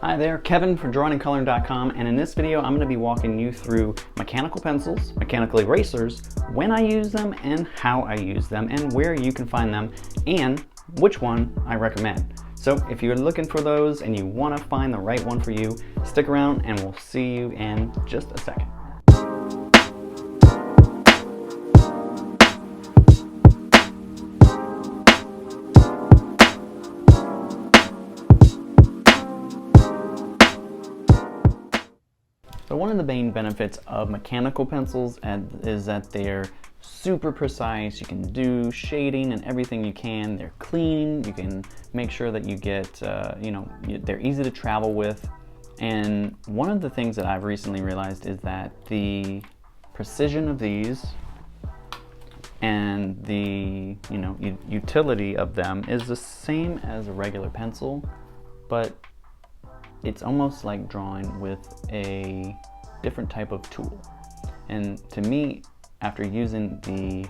Hi there, Kevin from drawingandcoloring.com, and in this video I'm going to be walking you through mechanical pencils, mechanical erasers, when I use them and how I use them and where you can find them and which one I recommend. So if you're looking for those and you want to find the right one for you, stick around and we'll see you in just a second. So one of the main benefits of mechanical pencils is that they're super precise. You can do shading and everything you can. They're clean. You can make sure that you get, they're easy to travel with. And one of the things that I've recently realized is that the precision of these and the utility of them is the same as a regular pencil, but it's almost like drawing with a different type of tool. And to me, after using the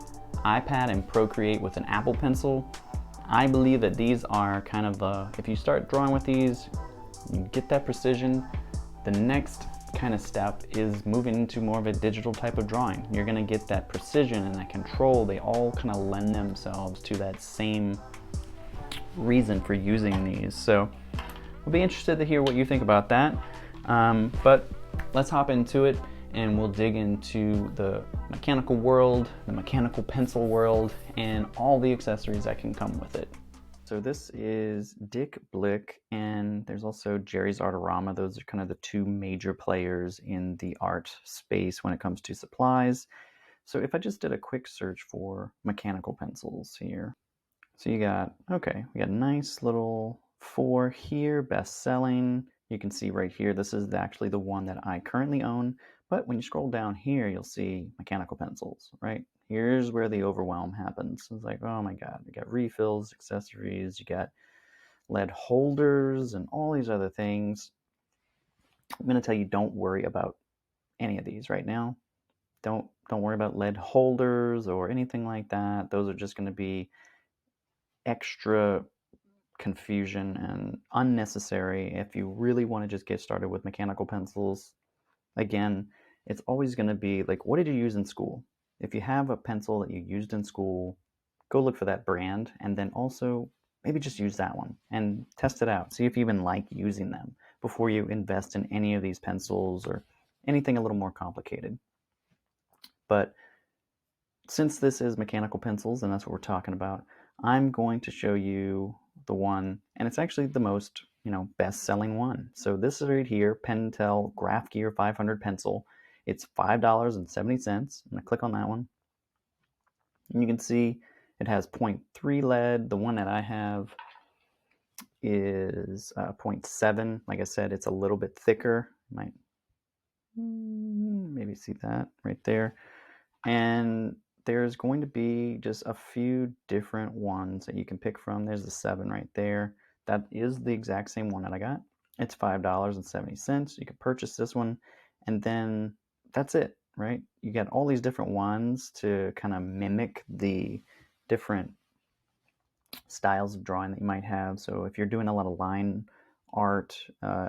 iPad and Procreate with an Apple Pencil, I believe that these are kind of if you start drawing with these, you get that precision. The next kind of step is moving into more of a digital type of drawing. You're going to get that precision and that control. They all kind of lend themselves to that same reason for using these. So I'll be interested to hear what you think about that. But let's hop into it and we'll dig into the mechanical world, the mechanical pencil world, and all the accessories that can come with it. So this is Dick Blick, and there's also Jerry's Artorama. Those are kind of the two major players in the art space when it comes to supplies. So if I just did a quick search for mechanical pencils here. So we got a nice little 4 here, best selling. You can see right here, this is actually the one that I currently own. But when you scroll down here, you'll see mechanical pencils, right? Here's where the overwhelm happens. It's like, oh my God, you got refills, accessories, you got lead holders and all these other things. I'm going to tell you, don't worry about any of these right now. Don't worry about lead holders or anything like that. Those are just going to be extra confusion and unnecessary. If you really want to just get started with mechanical pencils, again, it's always going to be like, what did you use in school? If you have a pencil that you used in school, go look for that brand, and then also maybe just use that one and test it out. See if you even like using them before you invest in any of these pencils or anything a little more complicated. But since this is mechanical pencils and that's what we're talking about, I'm going to show you the one, and it's actually the most best-selling one. So this is right here, Pentel Graph Gear 500 pencil. It's $5.70. I'm going to click on that one, and you can see it has 0.3 lead. The one that I have is 0.7. Like I said, it's a little bit thicker. You might maybe see that right there. And there's going to be just a few different ones that you can pick from. There's the 7 right there. That is the exact same one that I got. It's $5.70. You can purchase this one, and then that's it, right? You get all these different ones to kind of mimic the different styles of drawing that you might have. So if you're doing a lot of line art,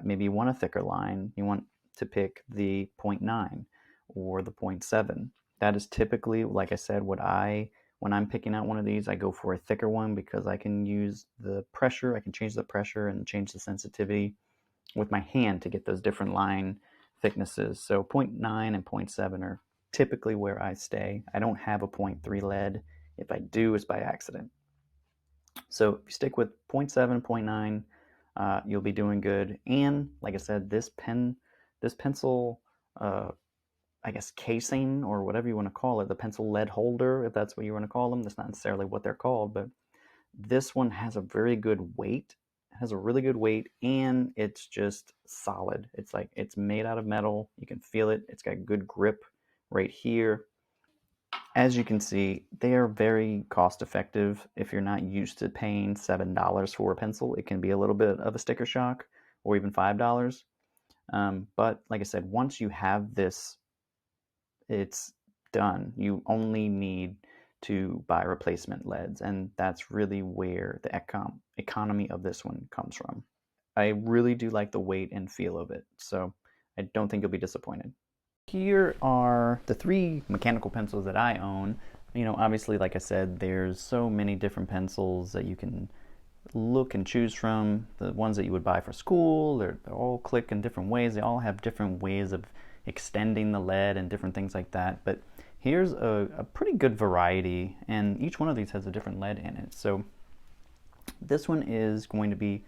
maybe you want a thicker line, you want to pick the 0.9 or the 0.7. That is typically, like I said, when I'm picking out one of these, I go for a thicker one because I can use the pressure, I can change the pressure and change the sensitivity with my hand to get those different line thicknesses. So 0.9 and 0.7 are typically where I stay. I don't have a 0.3 lead. If I do, it's by accident. So if you stick with 0.7, 0.9, you'll be doing good. And like I said, this pencil, I guess casing or whatever you want to call it, the pencil lead holder, if that's what you want to call them. That's not necessarily what they're called, but this one has a very good weight. It has a really good weight, and it's just solid. It's like it's made out of metal. You can feel it. It's got good grip right here. As you can see, they are very cost effective. If you're not used to paying $7 for a pencil, it can be a little bit of a sticker shock, or even $5. But like I said, once you have this, it's done. You only need to buy replacement leads, and that's really where the economy of this one comes from. I really do like the weight and feel of it, so I don't think you'll be disappointed. Here are the 3 mechanical pencils that I own. You know, obviously, like I said, there's so many different pencils that you can look and choose from. The ones that you would buy for school, they're all click in different ways. They all have different ways of extending the lead and different things like that. But here's a pretty good variety, and each one of these has a different lead in it. So this one is going to be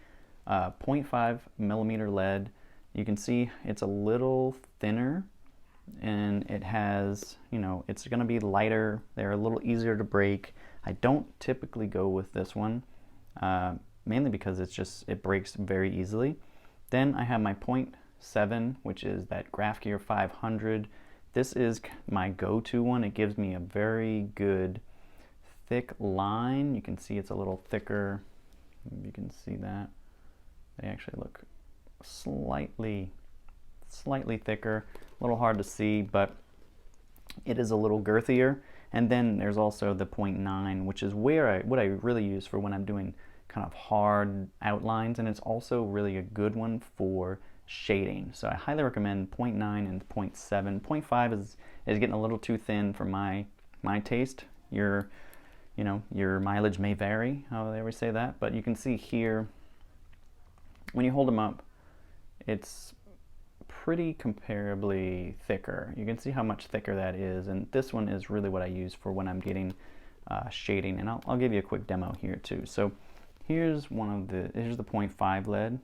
0.5 millimeter lead. You can see it's a little thinner, and it has, you know, it's going to be lighter. They're a little easier to break. I don't typically go with this one, mainly because it breaks very easily. Then I have my 0.7, which is that Graph Gear 500. This is my go-to one. It gives me a very good thick line. You can see it's a little thicker. You can see that. They actually look slightly thicker, a little hard to see, but it is a little girthier. And then there's also the 0.9, which is what I really use for when I'm doing kind of hard outlines, and it's also really a good one for shading. So I highly recommend 0.9 and 0.7. 0.5 is getting a little too thin for my taste. Your mileage may vary, how they always say that, but you can see here when you hold them up, it's pretty comparably thicker. You can see how much thicker that is, and this one is really what I use for when I'm getting shading, and I'll give you a quick demo here too. So here's the 0.5 lead,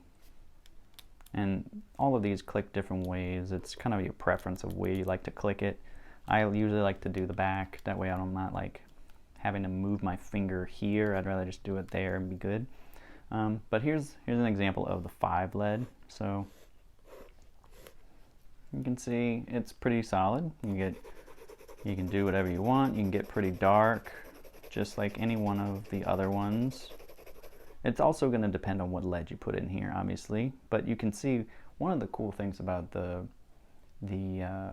and all of these click different ways. It's kind of your preference of where you like to click it. I usually like to do the back, that way I'm not like having to move my finger here. I'd rather just do it there and be good. But here's an example of the 5 lead. So you can see it's pretty solid. You can do whatever you want. You can get pretty dark, just like any one of the other ones. It's also going to depend on what lead you put in here, obviously. But you can see one of the cool things about the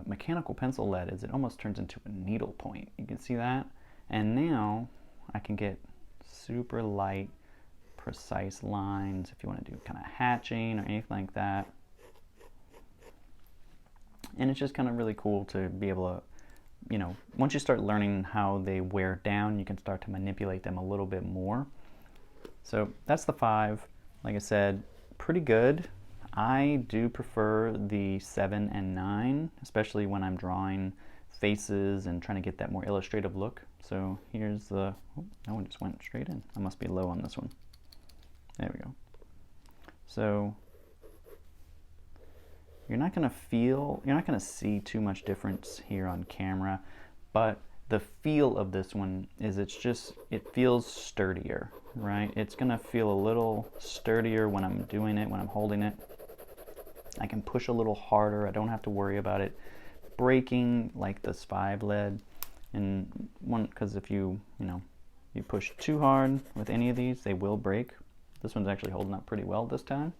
mechanical pencil lead is it almost turns into a needle point. You can see that. And now I can get super light, precise lines if you want to do kind of hatching or anything like that. And it's just kind of really cool to be able to, you know, once you start learning how they wear down, you can start to manipulate them a little bit more. So that's the 5. Like I said, pretty good. I do prefer the 7 and 9, especially when I'm drawing faces and trying to get that more illustrative look. So here's the, oh, that one just went straight in. I must be low on this one. There we go. So you're not going to see too much difference here on camera, but the feel of this one is it feels sturdier, right? It's going to feel a little sturdier when I'm doing it, when I'm holding it. I can push a little harder. I don't have to worry about it breaking like this 5 lead. And because if you push too hard with any of these, they will break. This one's actually holding up pretty well this time.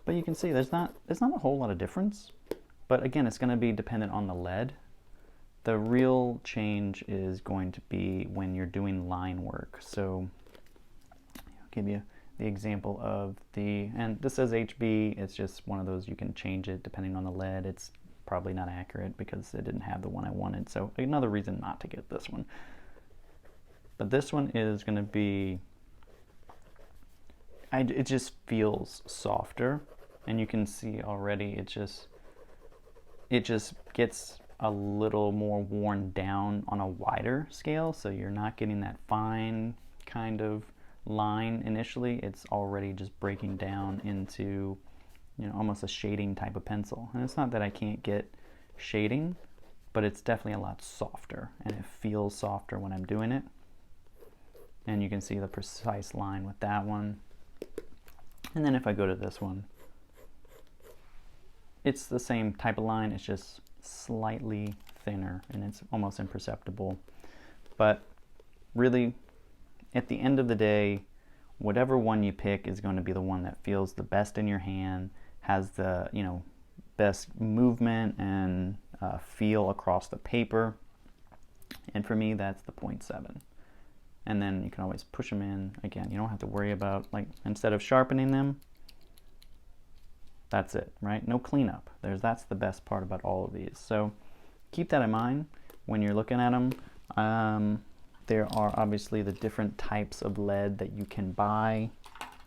But you can see there's not a whole lot of difference. But again, it's going to be dependent on the lead. The real change is going to be when you're doing line work. So I'll give you the example of and this says HB. It's just one of those, you can change it depending on the lead. It's probably not accurate because it didn't have the one I wanted. So another reason not to get this one. But this one is going to be, it just feels softer, and you can see already it just gets a little more worn down on a wider scale, so you're not getting that fine kind of line initially. It's already just breaking down into, you know, almost a shading type of pencil. And it's not that I can't get shading, but it's definitely a lot softer, and it feels softer when I'm doing it. And you can see the precise line with that one. And then if I go to this one, it's the same type of line, it's just slightly thinner, and it's almost imperceptible. But really, at the end of the day, whatever one you pick is going to be the one that feels the best in your hand, has the, you know, best movement and feel across the paper. And for me, that's the 0.7. And then you can always push them in. Again, you don't have to worry about, like, instead of sharpening them, That's it, right? No cleanup. That's the best part about all of these. So keep that in mind when you're looking at them. There are obviously the different types of lead that you can buy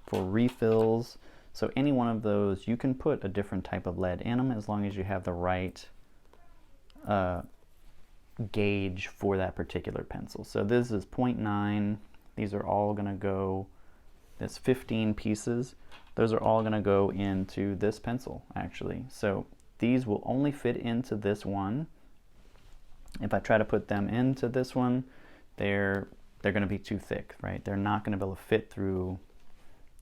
for refills. So any one of those, you can put a different type of lead in them as long as you have the right gauge for that particular pencil. So this is 0.9. These are all going to go, that's 15 pieces. Those are all going to go into this pencil, actually. So these will only fit into this one. If I try to put them into this one, they're going to be too thick, right? They're not going to be able to fit through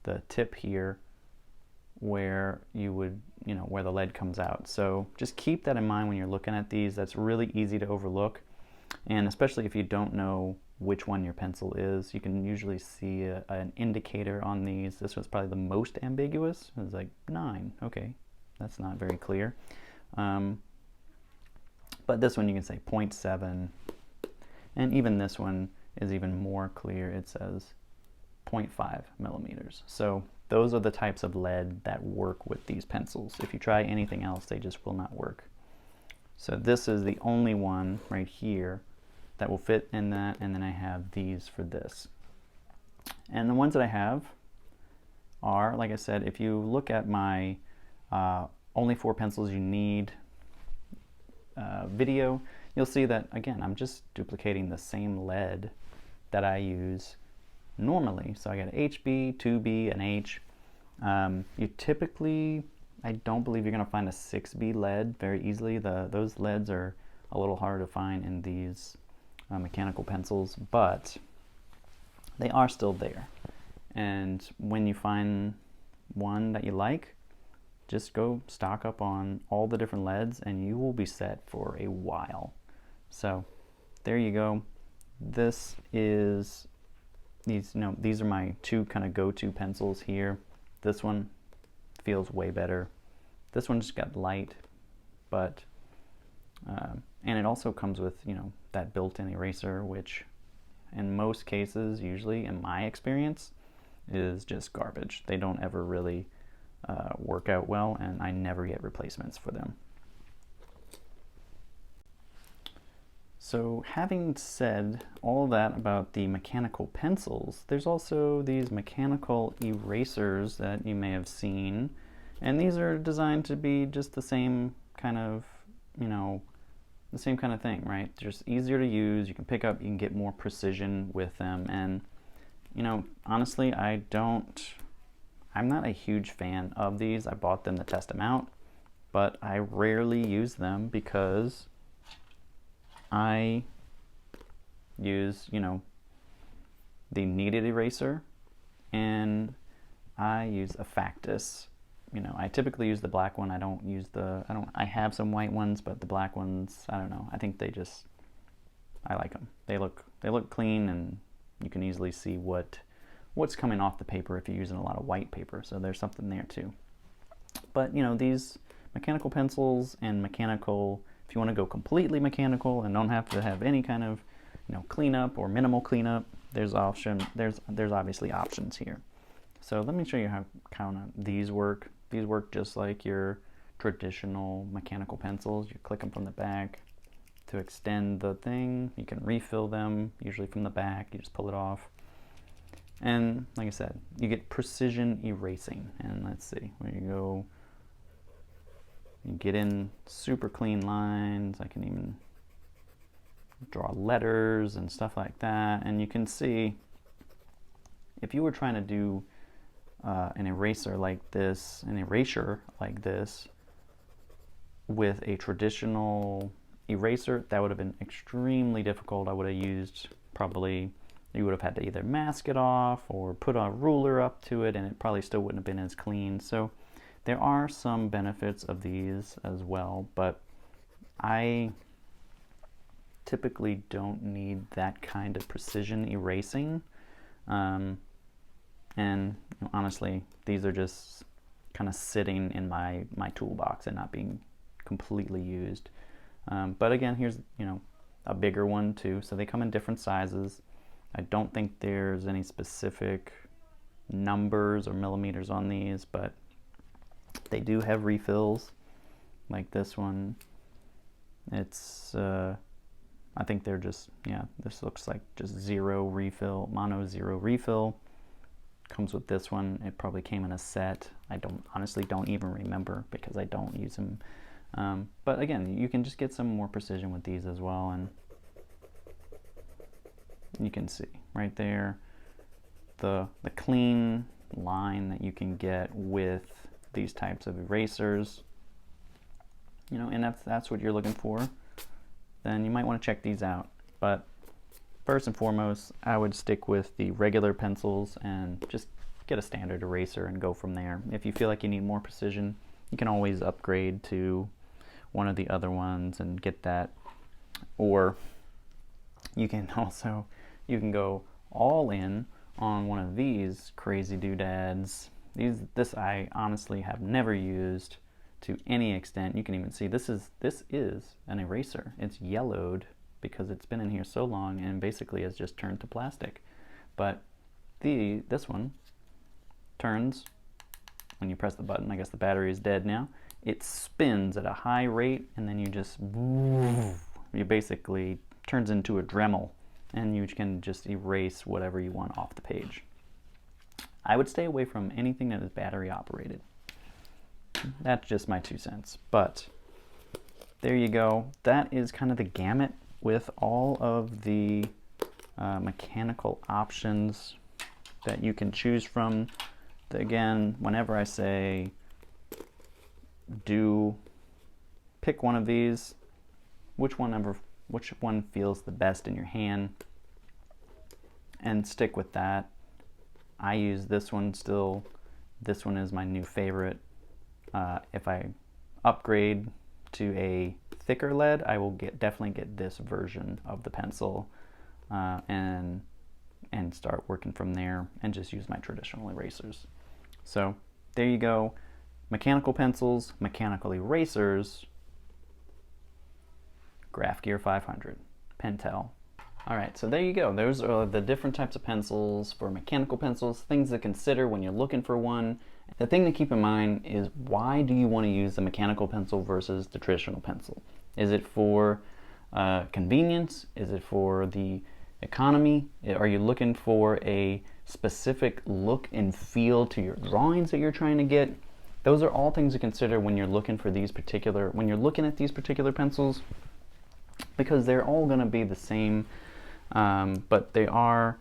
the tip here where you would, where the lead comes out. So just keep that in mind when you're looking at these. That's really easy to overlook. And especially if you don't know which one your pencil is, you can usually see an indicator on these. This was probably the most ambiguous. It was like 9. Okay, that's not very clear. But this one you can say 0.7. And even this one is even more clear. It says 0.5 millimeters. So those are the types of lead that work with these pencils. If you try anything else, they just will not work. So this is the only one right here that will fit in that, and then I have these for this. And the ones that I have are, like I said, if you look at my only 4 pencils you need video, you'll see that, again, I'm just duplicating the same lead that I use normally. So I got a HB, 2B, and H. You typically, I don't believe you're going to find a 6B lead very easily. Those leads are a little harder to find in these mechanical pencils, but they are still there. And when you find one that you like, just go stock up on all the different leads and you will be set for a while. So there you go. This is these are my 2 kind of go-to pencils here. This one feels way better. This one just got light, but and it also comes with that built-in eraser, which in most cases, usually in my experience, is just garbage. They don't ever really work out well, and I never get replacements for them. So having said all that about the mechanical pencils, there's also these mechanical erasers that you may have seen, and these are designed to be just the same kind of, the same kind of thing, right? Just easier to use, you can pick up, you can get more precision with them, and honestly, I'm not a huge fan of these. I bought them to test them out, but I rarely use them because I use, the kneaded eraser, and I use a Factus. I typically use the black one. I have some white ones, but the black ones, I don't know. I think I like them. They look clean, and you can easily see what's coming off the paper if you're using a lot of white paper. So there's something there too. But these mechanical pencils and if you want to go completely mechanical and don't have to have any kind of cleanup or minimal cleanup, there's obviously options here. So let me show you how these work. These work just like your traditional mechanical pencils. You click them from the back to extend the thing. You can refill them, usually from the back. You just pull it off. And like I said, you get precision erasing. And let's see, where you go, you get in super clean lines. I can even draw letters and stuff like that. And you can see, if you were trying to do an erasure like this with a traditional eraser, that would have been extremely difficult. I would have used you would have had to either mask it off or put a ruler up to it, and it probably still wouldn't have been as clean. So there are some benefits of these as well, but I typically don't need that kind of precision erasing. And honestly, these are just kind of sitting in my toolbox and not being completely used. But again, here's a bigger one too. So they come in different sizes. I don't think there's any specific numbers or millimeters on these, but They do have refills, like this one. It's, I think they're just, yeah, this looks like just zero refill, mono zero refill. Comes with this one. It probably came in a set. I honestly don't even remember because I don't use them. But again, you can just get some more precision with these as well, and you can see right there the clean line that you can get with these types of erasers. You know, and if that's what you're looking for, then you might want to check these out. But first and foremost, I would stick with the regular pencils and just get a standard eraser and go from there. If you feel like you need more precision, you can always upgrade to one of the other ones and get that. Or you can also, you can go all in on one of these crazy doodads. This I honestly have never used to any extent. You can even see this is an eraser. It's yellowed because it's been in here so long and basically has just turned to plastic. But this one turns when you press the button. I guess the battery is dead now. It spins at a high rate, and then you basically turns into a Dremel, and you can just erase whatever you want off the page. I would stay away from anything that is battery operated. That's just my 2 cents. But there you go. That is kind of the gamut with all of the mechanical options that you can choose from. Again, whenever I say pick one of these, which one feels the best in your hand, and stick with that. I use this one still. This one is my new favorite. If I upgrade to a thicker lead, I will definitely get this version of the pencil, and start working from there and just use my traditional erasers. So there you go. Mechanical pencils, mechanical erasers, Graph Gear 500, Pentel. All right, so there you go. Those are the different types of pencils for mechanical pencils, things to consider when you're looking for one. The thing to keep in mind is, why do you want to use the mechanical pencil versus the traditional pencil? Is it for convenience? Is it for the economy? Are you looking for a specific look and feel to your drawings that you're trying to get? Those are all things to consider when you're looking for when you're looking at these particular pencils, because they're all going to be the same, but they are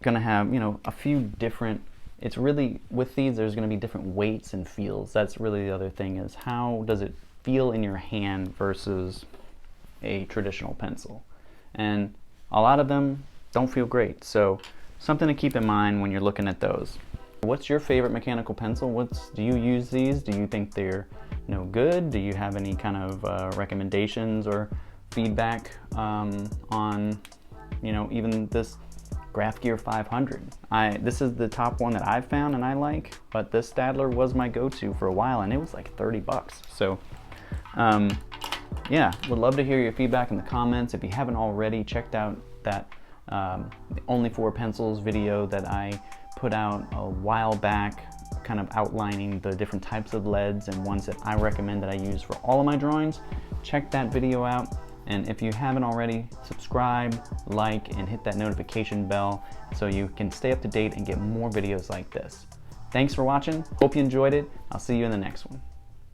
going to have, you know, a few different. It's really, with these, there's going to be different weights and feels. That's really the other thing, is how does it feel in your hand versus a traditional pencil? And a lot of them don't feel great. So something to keep in mind when you're looking at those. What's your favorite mechanical pencil? Do you use these? Do you think they're good? Do you have any kind of recommendations or feedback on even this Graph Gear 500? This is the top one that I've found and I like, but this Staedtler was my go-to for a while, and it was like 30 bucks. So yeah, would love to hear your feedback in the comments. If you haven't already checked out that Only 4 Pencils video that I put out a while back, kind of outlining the different types of leads and ones that I recommend that I use for all of my drawings, check that video out. And if you haven't already, subscribe, like, and hit that notification bell so you can stay up to date and get more videos like this. Thanks for watching. Hope you enjoyed it. I'll see you in the next one.